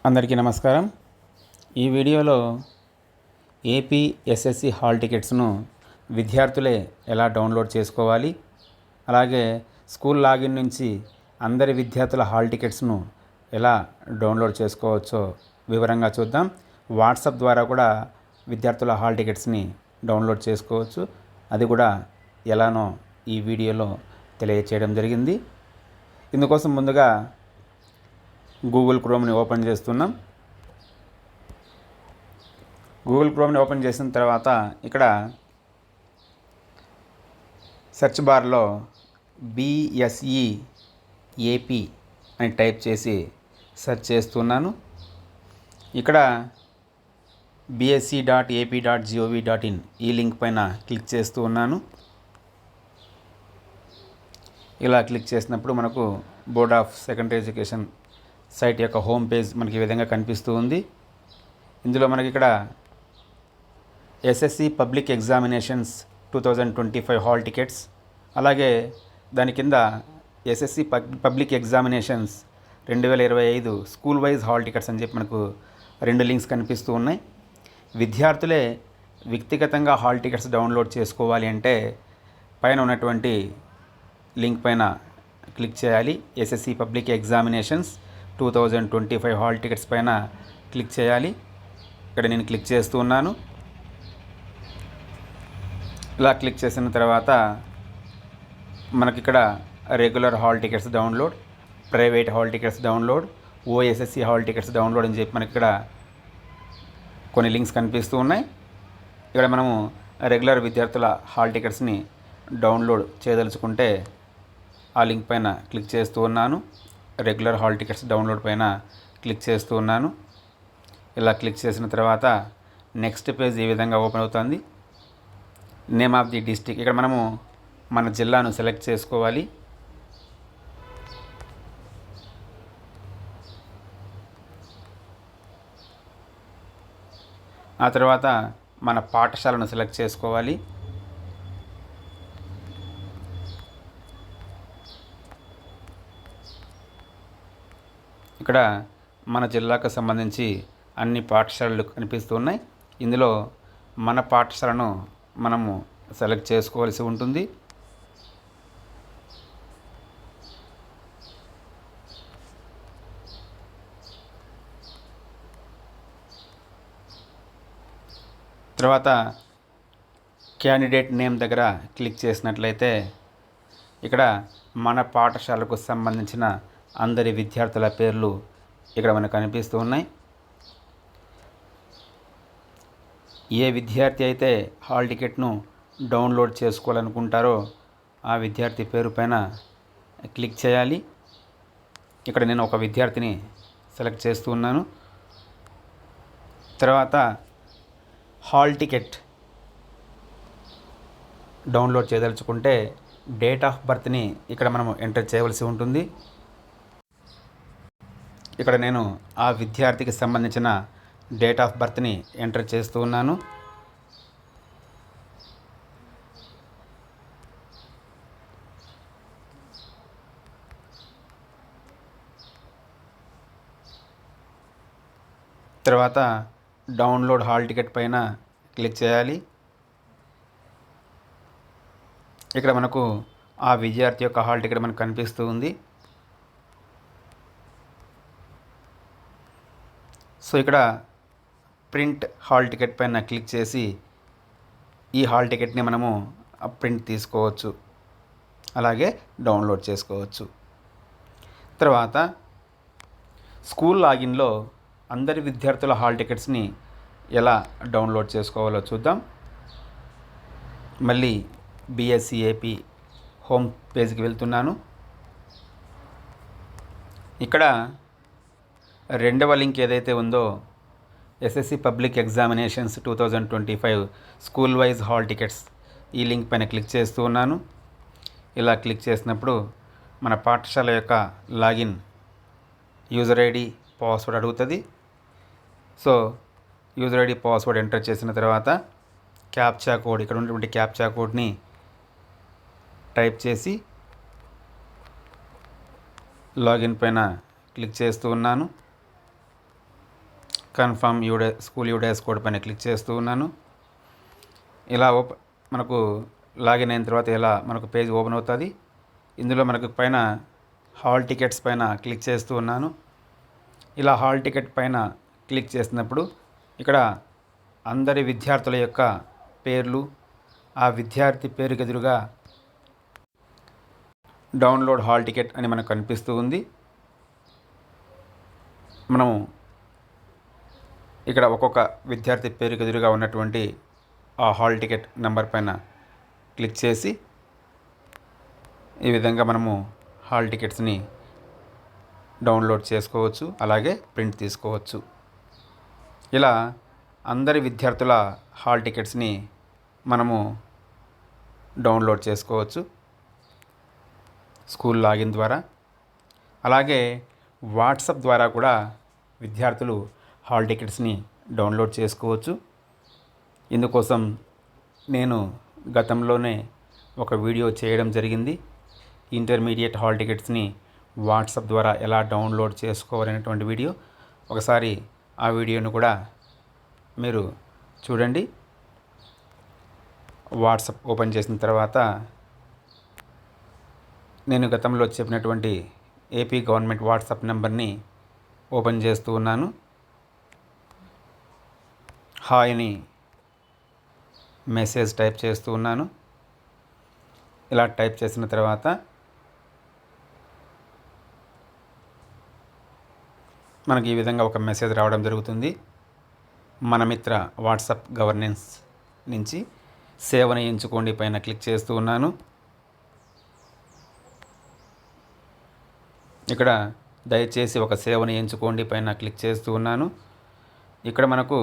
అందరికీ నమస్కారం. ఈ వీడియోలో ఏపీ ఎస్ఎస్సి హాల్ టికెట్స్ను విద్యార్థులే ఎలా డౌన్లోడ్ చేసుకోవాలి, అలాగే స్కూల్ లాగిన్ నుంచి అందరి విద్యార్థుల హాల్ టికెట్స్ను ఎలా డౌన్లోడ్ చేసుకోవచ్చో వివరంగా చూద్దాం. వాట్సాప్ ద్వారా కూడా విద్యార్థుల హాల్ టికెట్స్ని డౌన్లోడ్ చేసుకోవచ్చు. అది కూడా ఎలానో ఈ వీడియోలో తెలియచేయడం జరిగింది. ఇందుకోసం ముందుగా గూగుల్ క్రోమ్ని ఓపెన్ చేస్తున్నాం. గూగుల్ క్రోమ్ని ఓపెన్ చేసిన తర్వాత ఇక్కడ సెర్చ్ బార్లో బిఎస్ఈ ఏపీ అని టైప్ చేసి సెర్చ్ చేస్తున్నాను. ఇక్కడ bsc.ap.gov.in ఈ లింక్ పైన క్లిక్ చేస్తూ ఉన్నాను. ఇలా క్లిక్ చేసినప్పుడు మనకు board of secondary education site యొక్క హోమ్ పేజ్ మనకి ఈ విధంగా కనిపిస్తూ ఉంది. ఇందులో మనకి ఇక్కడ SSC public examinations 2025 hall tickets, అలాగే దాని కింద SSC public examinations 2025 school wise hall tickets అని చెప్పి మనకు రెండు లింక్స్ కనిపిస్తూ ఉన్నాయి. విద్యార్థులే వ్యక్తిగతంగా హాల్ టికెట్స్ డౌన్లోడ్ చేసుకోవాలి అంటే పైన ఉన్నటువంటి లింక్ పైన క్లిక్ చేయాలి. SSC public examinations 2025 hall tickets పైన క్లిక్ చేయాలి. ఇక్కడ నేను క్లిక్ చేస్తూ ఉన్నాను. ఇలా క్లిక్ చేసిన తర్వాత మనకిక్కడ regular hall tickets download, private hall tickets download, OSSC hall tickets download అని చెప్పి మనకి ఇక్కడ కొన్ని లింక్స్ కనిపిస్తూ ఉన్నాయి. ఇక్కడ మనము రెగ్యులర్ విద్యార్థుల హాల్ టికెట్స్ని డౌన్లోడ్ చేయదలుచుకుంటే ఆ లింక్ పైన క్లిక్ చేస్తూ ఉన్నాను. రెగ్యులర్ హాల్ టికెట్స్ డౌన్లోడ్ పైన క్లిక్ చేస్తూ ఉన్నాను. ఇలా క్లిక్ చేసిన తర్వాత నెక్స్ట్ పేజ్ ఈ విధంగా ఓపెన్ అవుతుంది. నేమ్ ఆఫ్ ది డిస్ట్రిక్ట్, ఇక్కడ మనము మన జిల్లాను సెలెక్ట్ చేసుకోవాలి. ఆ తర్వాత మన పాఠశాలను సెలెక్ట్ చేసుకోవాలి. ఇక్కడ మన జిల్లాకు సంబంధించి అన్ని పాఠశాలలు కనిపిస్తూ ఉన్నాయి. ఇందులో మన పాఠశాలను మనము సెలెక్ట్ చేసుకోవాల్సి ఉంటుంది. తర్వాత క్యాండిడేట్ నేమ్ దగ్గర క్లిక్ చేసినట్లయితే ఇక్కడ మన పాఠశాలకు సంబంధించిన అందరి విద్యార్థుల పేర్లు ఇక్కడ మనకు కనిపిస్తూ ఉన్నాయి. ఏ విద్యార్థి అయితే హాల్ టికెట్ను డౌన్లోడ్ చేసుకోవాలనుకుంటారో ఆ విద్యార్థి పేరు పైన క్లిక్ చేయాలి. ఇక్కడ నేను ఒక విద్యార్థిని సెలెక్ట్ చేస్తూ ఉన్నాను. తర్వాత హాల్ టికెట్ డౌన్లోడ్ చేయదలుచుకుంటే డేట్ ఆఫ్ బర్త్ని ఇక్కడ మనము ఎంటర్ చేయవలసి ఉంటుంది. ఇక్కడ నేను ఆ విద్యార్థికి సంబంధించిన డేట్ ఆఫ్ బర్త్ని ఎంటర్ చేస్తూ ఉన్నాను. తర్వాత డౌన్లోడ్ హాల్ టికెట్ పైన క్లిక్ చేయాలి. ఇక్కడ మనకు ఆ విద్యార్థి యొక్క హాల్ టికెట్ మనకు కనిపిస్తూ ఉంది. సో ఇక్కడ ప్రింట్ హాల్ టికెట్ పైన క్లిక్ చేసి ఈ హాల్ టికెట్ని మనము ప్రింట్ తీసుకోవచ్చు, అలాగే డౌన్లోడ్ చేసుకోవచ్చు. తర్వాత స్కూల్ లాగిన్లో అందరి విద్యార్థుల హాల్ టికెట్స్ని ఎలా డౌన్లోడ్ చేసుకోవాలో చూద్దాం. మళ్ళీ బిఎస్సి ఏపీ హోమ్ పేజ్కి వెళ్తున్నాను. ఇక్కడ రెండవ లింక్ ఏదైతే ఉందో SSC public examinations 2025 school wise hall tickets, ఈ లింక్ పైన క్లిక్ చేస్తూ ఉన్నాను. ఇలా క్లిక్ చేసినప్పుడు మన పాఠశాల యొక్క లాగిన్ యూజర్ ఐడి పాస్వర్డ్ అడుగుతుంది. So user ID password enter చేసిన తర్వాత క్యాప్చా కోడ్, ఇక్కడ ఉన్నటువంటి క్యాప్చా కోడ్ని టైప్ చేసి లాగిన్ పైన క్లిక్ చేస్తూ ఉన్నాను. కన్ఫర్మ్ స్కూల్ యూడేస్ కోడ్ పైన క్లిక్ చేస్తూ ఉన్నాను. ఇలా మనకు లాగిన్ అయిన తర్వాత ఇలా మనకు పేజ్ ఓపెన్ అవుతుంది. ఇందులో మనకు పైన హాల్ టికెట్స్ పైన క్లిక్ చేస్తూ ఉన్నాను. ఇలా హాల్ టికెట్ పైన క్లిక్ చేసినప్పుడు ఇక్కడ అందరి విద్యార్థుల యొక్క పేర్లు, ఆ విద్యార్థి పేరుకి ఎదురుగా డౌన్లోడ్ హాల్ టికెట్ అని మనకు కనిపిస్తూ ఉంది. మనము ఇక్కడ ఒక్కొక్క విద్యార్థి పేరుకి ఎదురుగా ఉన్నటువంటి ఆ హాల్ టికెట్ నెంబర్ పైన క్లిక్ చేసి ఈ విధంగా మనము హాల్ టికెట్స్ని డౌన్లోడ్ చేసుకోవచ్చు, అలాగే ప్రింట్ తీసుకోవచ్చు. ఇలా అందరి విద్యార్థుల హాల్ టికెట్స్ని మనము డౌన్లోడ్ చేసుకోవచ్చు స్కూల్ లాగిన్ ద్వారా. అలాగే వాట్సాప్ ద్వారా కూడా విద్యార్థులు హాల్ టికెట్స్ని డౌన్లోడ్ చేసుకోవచ్చు. ఇందుకోసం నేను గతంలోనే ఒక వీడియో చేయడం జరిగింది. ఇంటర్మీడియట్ హాల్ టికెట్స్ని వాట్సాప్ ద్వారా ఎలా డౌన్లోడ్ చేసుకోవాలనేటువంటి వీడియో. ఒకసారి ఆ వీడియోను కూడా మీరు చూడండి. వాట్సాప్ ఓపెన్ చేసిన తర్వాత నేను గతంలో చెప్పినటువంటి ఏపీ గవర్నమెంట్ వాట్సాప్ నెంబర్ని ఓపెన్ చేస్తూ ఉన్నాను. హాయ్ అని మెసేజ్ టైప్ చేస్తూ ఉన్నాను. ఇలా టైప్ చేసిన తర్వాత మనకి ఈ విధంగా ఒక మెసేజ్ రావడం జరుగుతుంది. మన మిత్ర వాట్సాప్ గవర్నెన్స్ నుంచి సేవను ఎంచుకోండి పైన క్లిక్ చేస్తూ ఉన్నాను. ఇక్కడ దయచేసి ఒక సేవను ఎంచుకోండి పైన క్లిక్ చేస్తూ ఉన్నాను. ఇక్కడ మనకు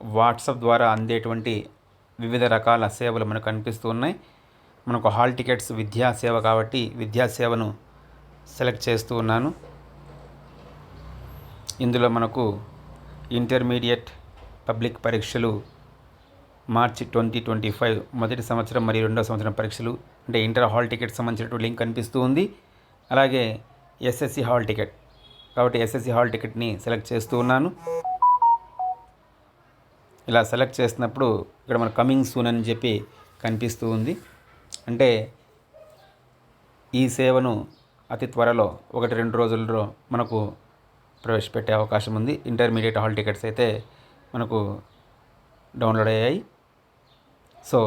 వాట్సాప్ ద్వారా అందేటువంటి వివిధ రకాల సేవలు మనకు కనిపిస్తూ ఉన్నాయి. మనకు హాల్ టికెట్స్ విద్యా సేవ కాబట్టి విద్యా సేవను సెలెక్ట్ చేస్తూ ఉన్నాను. ఇందులో మనకు ఇంటర్మీడియట్ పబ్లిక్ పరీక్షలు మార్చి 2025 మొదటి సంవత్సరం మరియు రెండవ సంవత్సరం పరీక్షలు అంటే ఇంటర్ హాల్ టికెట్ సంబంధించినటువంటి లింక్ కనిపిస్తూ ఉంది. అలాగే ఎస్ఎస్సి హాల్ టికెట్ కాబట్టి ఎస్ఎస్సి హాల్ టికెట్ని సెలెక్ట్ చేస్తూ ఉన్నాను. ఇలా సెలెక్ట్ చేసినప్పుడు ఇక్కడ మన కమింగ్ సూన్ అని చెప్పి కనిపిస్తూ ఉంది. అంటే ఈ సేవను అతి త్వరలో 1-2 రోజుల్లో మనకు ప్రవేశపెట్టే అవకాశం ఉంది. ఇంటర్మీడియట్ హాల్ టికెట్స్ అయితే మనకు డౌన్లోడ్ అయ్యాయి. సో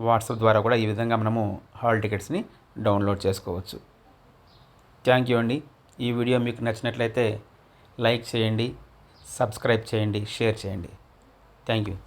వాట్సాప్ ద్వారా కూడా ఈ విధంగా మనము హాల్ టికెట్స్ని డౌన్లోడ్ చేసుకోవచ్చు. థ్యాంక్ యూ అండి. ఈ వీడియో మీకు నచ్చినట్లయితే లైక్ చేయండి, సబ్స్క్రైబ్ చేయండి, షేర్ చేయండి. Thank you.